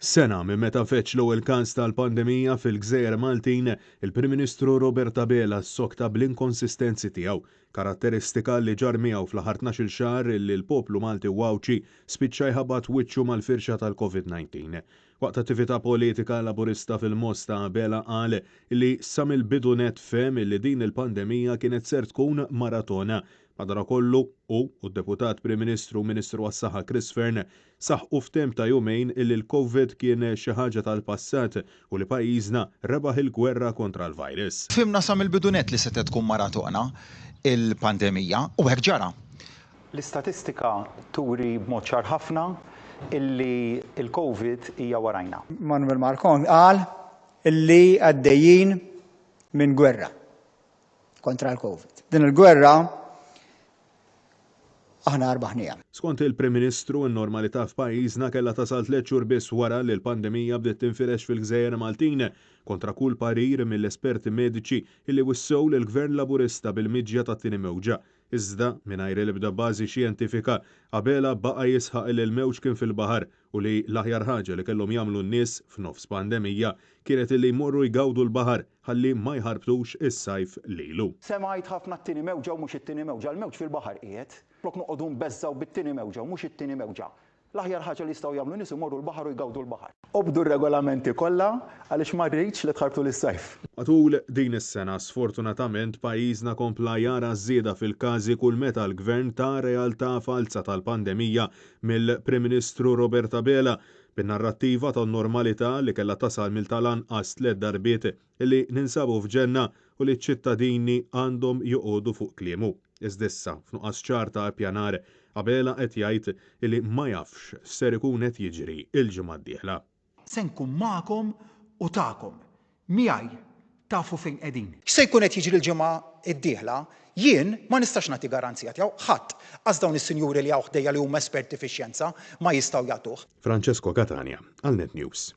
Sena minn meta feċ l-ewwel każ tal-pandemija fil-Gżejjer Maltin, il-Prim Ministru Robert Abela ssokta bl-inkonsistenzi tiegħu, karatteristika li ġar miegħu fl-aħħar 12-il xahar li l-poplu Malti wawċi spiċċa jħabbat wiċċu mal-firxa tal-COVID-19. Waqt attività politika laburista fil-Mosta Abela qal li sa mill-bidu net fem li din il-pandemija kienet ser tkun maratona. Madankollu d-Deputat Prim Ministru u Ministru għas-Saħħa Chris Fearn saħħu f'temp ta' jumejn illi l-COVID kien xi ħaġa tal-passat u li pajjiżna rebaħ il-gwerra kontra l-virus. Fimna sa mill-bidunet li se tkun maratona il-pandemija u hekk ġara. L-istatistika turi b'mod ċar ħafna illi il-COVID hija warajna. Emmanuel Macron qal illi għaddejjin minn gwerra kontra l-COVID. Din il-gwerra aħna arbaħnija. Skont il-Prim Ministru, n-normalità f'pajjiżna kellha tasal 3 xhur biss wara li l-pandemija bdiet tinfirex fil-Gżejjer Maltin kontra kull parir mill-esperti mediċi illi wissew lill-Gvern Laburista bil-miġja tat-tieni mewġa. Iżda mingħajr l-ebda bażi xjentifika Abela baqa' jisħaq li l-mewġ kien fil-baħar u li l-aħjar ħaġa li kellhom jagħmlu n-nies f'nofs pandemija kienet illi jmorru jgawdu l-baħar ħalli ma jħarbtux is-sajf lilu. Semgħid ħafna t-tieni mewġa u mhux it-tieni mewġa, l-mewġ fil-baħar qiegħed. Flok noqogħdu nbeżżaw bit-tieni mewġa u mhux it-tieni mewġa. L-aħjar ħaġa li jistgħu jagħmlu nies imorru l-baħar u jgawdu l-baħar. Obdu r-regolamenti kollha għaliex ma rridx li tħarbtu lis-sajf. Matul din is-sena sfortunatament pajjiżna kompla jara żieda fil-każi kull meta l-Gvern ta' realtà falsa tal-pandemija mill-Prim Ministru Robert Abela bin-narrattiva tan-normalità li kellha tasal mill-tal-anqas 3 darbiet illi ninsabu f'ġenna u li ċ-ċittadini għandhom joqogħdu fuq kliemu. Iżda issa f'nuqqas ċar ta' ppjanar Abela qed jgħid illi ma jafx ser ikun qed jiġri l-ġimgħa d-dieħla. Se nkun magħkom u tagħkom. Miegħi tafu fejn qegħdin. X'se jkun qed jiġri l-ġimgħa d-dieħla, jien ma nistax nagħti garanzija tiegħu ħadd għaż dawn is-sinjuri li hawn ħdejja li huma esperti fix-xjenza ma jistgħu jagħtuh. Francesco Catania, għal Net News.